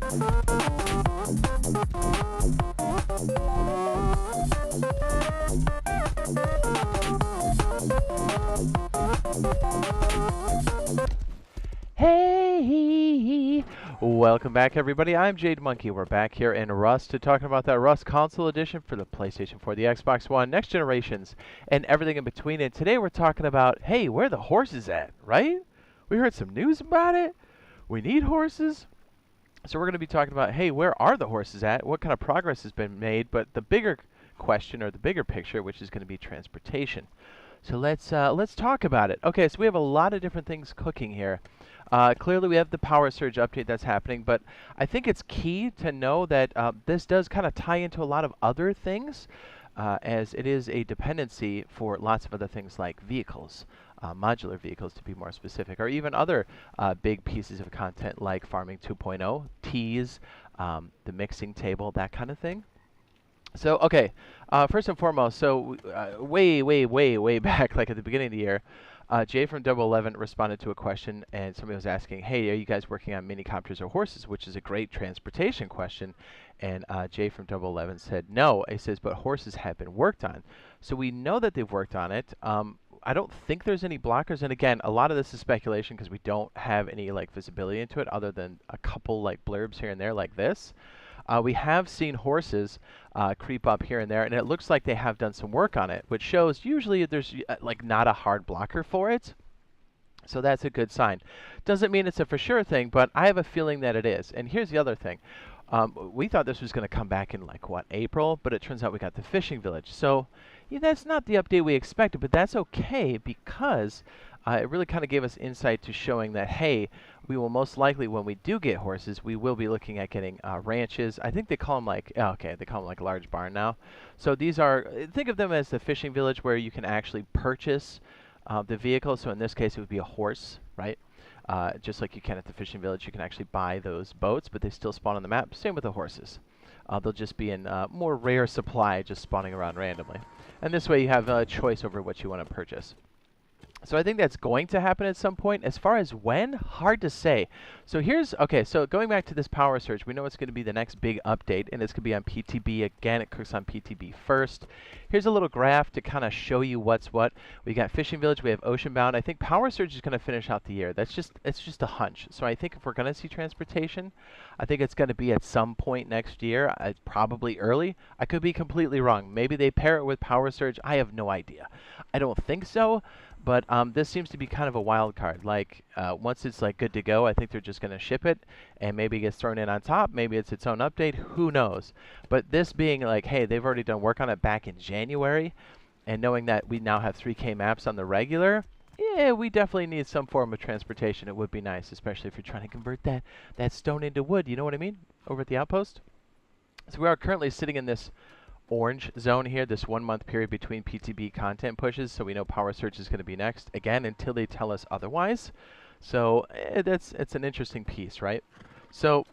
Hey, welcome back everybody. I'm Jade Monkey. We're back here in Rust to talking about that Rust console edition for the PlayStation 4, the Xbox One, next generations, and everything in between. And today we're talking about, hey, where are the horses at, right? We heard some news about it. We need horses. So we're going to be talking about, hey, where are the horses at? What kind of progress has been made? But the bigger question, or the bigger picture, which is going to be transportation. So let's talk about it. Okay, so we have a lot of different things cooking here. Clearly, we have the power surge update that's happening, but I think it's key to know that this does kind of tie into a lot of other things, as it is a dependency for lots of other things like vehicles, modular vehicles to be more specific, or even other big pieces of content like Farming 2.0, teas, the mixing table, that kind of thing. So, okay, first and foremost, so way back, like at the beginning of the year, Jay from Double 11 responded to a question, and somebody was asking, hey, are you guys working on mini copters or horses, which is a great transportation question. And Jay from Double 11 said, no. He says, but horses have been worked on. So we know that they've worked on it. I don't think there's any blockers, and again, a lot of this is speculation because we don't have any like visibility into it other than a couple like blurbs here and there like this. We have seen horses creep up here and there, and it looks like they have done some work on it, which shows usually there's like not a hard blocker for it. So that's a good sign. Doesn't mean it's a for sure thing, but I have a feeling that it is. And here's the other thing. We thought this was going to come back in like, what, April? But it turns out we got the fishing village. So yeah, that's not the update we expected, but that's okay because it really kind of gave us insight to showing that, hey, we will most likely, when we do get horses, we will be looking at getting ranches. I think they call them like, oh, okay, they call them like a large barn now. So these are, think of them as the fishing village where you can actually purchase the vehicle. So in this case, it would be a horse, right? Just like you can at the fishing village, you can actually buy those boats, but they still spawn on the map. Same with the horses. They'll just be in more rare supply, just spawning around randomly. And this way you have a choice over what you want to purchase. So I think that's going to happen at some point. As far as when, hard to say. So here's, okay, so going back to this power surge, we know it's going to be the next big update, and it's going to be on PTB. Again, it cooks on PTB first. Here's a little graph to kind of show you what's what. We got Fishing Village, we have Oceanbound. I think power surge is going to finish out the year. It's just a hunch. So I think if we're going to see transportation, I think it's going to be at some point next year, probably early. I could be completely wrong. Maybe they pair it with power surge. I have no idea. I don't think so. But this seems to be kind of a wild card. Like, once it's like good to go, I think they're just going to ship it, and maybe it gets thrown in on top. Maybe it's its own update. Who knows? But this being like, hey, they've already done work on it back in January, and knowing that we now have 3K maps on the regular, yeah, we definitely need some form of transportation. It would be nice, especially if you're trying to convert that stone into wood. You know what I mean? Over at the Outpost. So we are currently sitting in this orange zone here, this 1 month period between PTB content pushes, so we know power surge is going to be next, again, until they tell us otherwise. So it's an interesting piece, right? So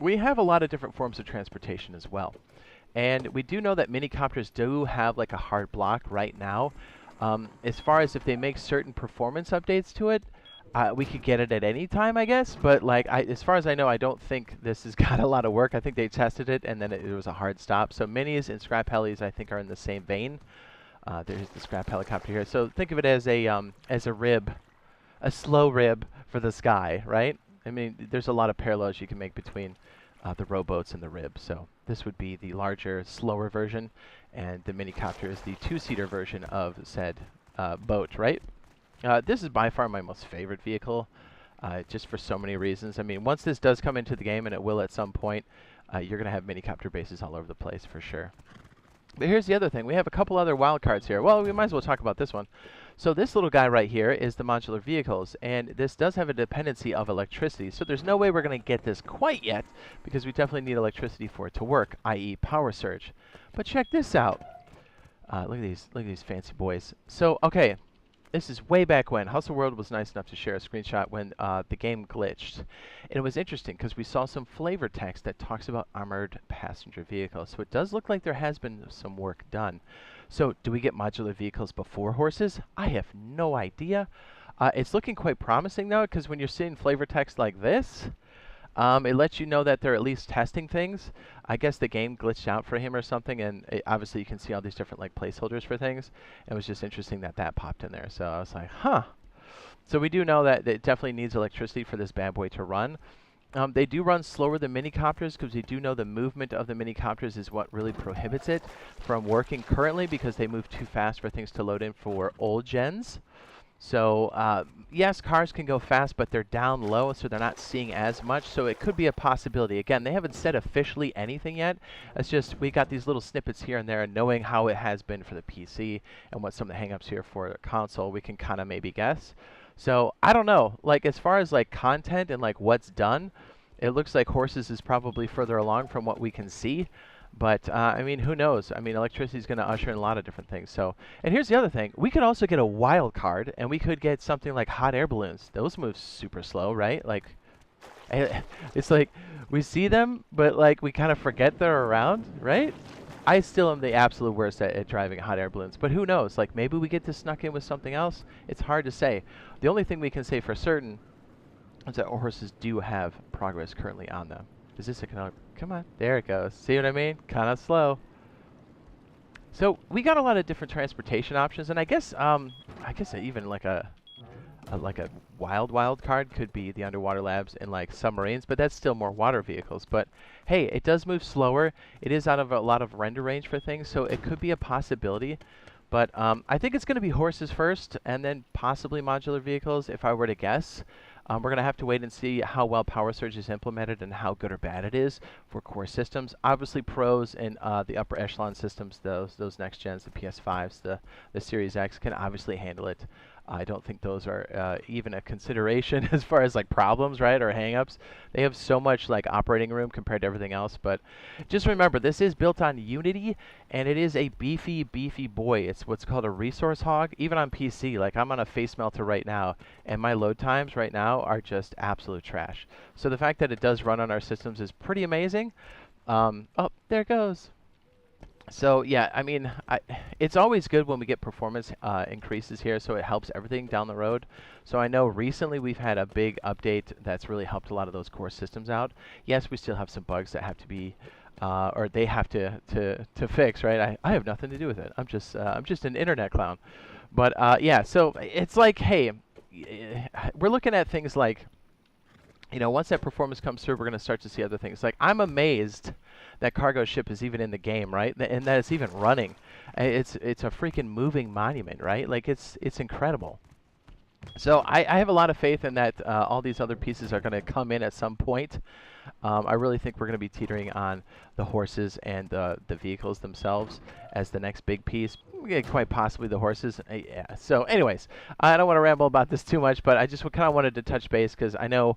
we have a lot of different forms of transportation as well, and we do know that mini copters do have like a hard block right now. As far as if they make certain performance updates to it, we could get it at any time, I guess, but like as far as I know, I don't think this has got a lot of work. I think they tested it, and then it was a hard stop. So minis and scrap helis, I think, are in the same vein. There's the scrap helicopter here. So think of it as a rib, a slow rib for the sky, right? I mean, there's a lot of parallels you can make between the rowboats and the rib. So this would be the larger, slower version, and the mini copter is the two-seater version of said boat, right? This is by far my most favorite vehicle, just for so many reasons. I mean, once this does come into the game, and it will at some point, you're going to have mini-copter bases all over the place for sure. But here's the other thing. We have a couple other wildcards here. Well, we might as well talk about this one. So this little guy right here is the modular vehicles, and this does have a dependency of electricity. So there's no way we're going to get this quite yet, because we definitely need electricity for it to work, i.e. power surge. But check this out. Look at these fancy boys. So, okay. This is way back when. Hustle World was nice enough to share a screenshot when the game glitched. And it was interesting because we saw some flavor text that talks about armored passenger vehicles. So it does look like there has been some work done. So do we get modular vehicles before horses? I have no idea. It's looking quite promising though, because when you're seeing flavor text like this, It lets you know that they're at least testing things. I guess the game glitched out for him or something, and obviously you can see all these different like placeholders for things. It was just interesting that that popped in there. So I was like, huh. So we do know that it definitely needs electricity for this bad boy to run. They do run slower than minicopters because we do know the movement of the minicopters is what really prohibits it from working currently, because they move too fast for things to load in for old gens. So yes, cars can go fast, but they're down low, so they're not seeing as much. So it could be a possibility. Again, they haven't said officially anything yet. It's just we got these little snippets here and there, and knowing how it has been for the PC and what some of the hangups here for the console, we can kind of maybe guess. So I don't know. Like as far as like content and like what's done, it looks like Horses is probably further along from what we can see. But, I mean, who knows? I mean, electricity is going to usher in a lot of different things. So, and here's the other thing. We could also get a wild card, and we could get something like hot air balloons. Those move super slow, right? Like, it's like we see them, but, like, we kind of forget they're around, right? I still am the absolute worst at driving hot air balloons. But who knows? Like, maybe we get this snuck in with something else. It's hard to say. The only thing we can say for certain is that Horses do have progress currently on them. Is this economic? Come on, there it goes. See what I mean? Kind of slow. So we got a lot of different transportation options, and I guess even like a wild card could be the underwater labs and like submarines, but that's still more water vehicles. But hey, it does move slower. It is out of a lot of render range for things, so it could be a possibility. But I think it's going to be Horses first, and then possibly modular vehicles, if I were to guess. We're going to have to wait and see how well Power Surge is implemented and how good or bad it is for core systems. Obviously, pros and the upper echelon systems, those next gens, the PS5s, the Series X, can obviously handle it. I don't think those are even a consideration as far as like problems, right, or hangups. They have so much like operating room compared to everything else. But just remember, this is built on Unity, and it is a beefy boy. It's what's called a resource hog. Even on PC, like I'm on a face melter right now, and my load times right now are just absolute trash. So the fact that it does run on our systems is pretty amazing. Oh, there it goes. So yeah, I mean, it's always good when we get performance increases here, so it helps everything down the road. So I know recently we've had a big update that's really helped a lot of those core systems out. Yes, we still have some bugs that have to be, or they have to fix, right? I have nothing to do with it. I'm just an internet clown. But yeah, so it's like, hey, we're looking at things like, you know, once that performance comes through, we're going to start to see other things. Like, I'm amazed that cargo ship is even in the game, right? And that it's even running. It's a freaking moving monument, right? Like, it's incredible. So I have a lot of faith in that all these other pieces are going to come in at some point. I really think we're going to be teetering on the Horses and the vehicles themselves as the next big piece. Yeah, quite possibly the Horses. Yeah. So anyways, I don't want to ramble about this too much, but I just kind of wanted to touch base because I know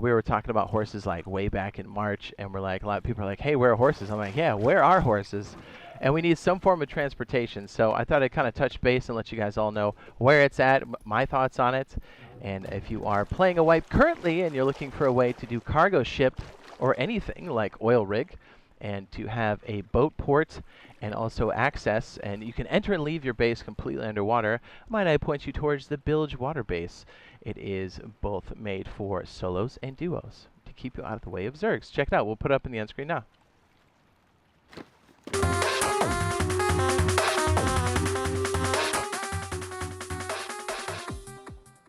we were talking about Horses like way back in March, and we're like, a lot of people are like, hey, where are Horses? I'm like, yeah, where are Horses? And we need some form of transportation. So I thought I'd kind of touch base and let you guys all know where it's at, my thoughts on it. And if you are playing a wipe currently and you're looking for a way to do cargo ship or anything like oil rig, and to have a boat port and also access, and you can enter and leave your base completely underwater, might I point you towards the Bilge water base. It is both made for solos and duos to keep you out of the way of Zergs. Check it out. We'll put it up in the end screen now.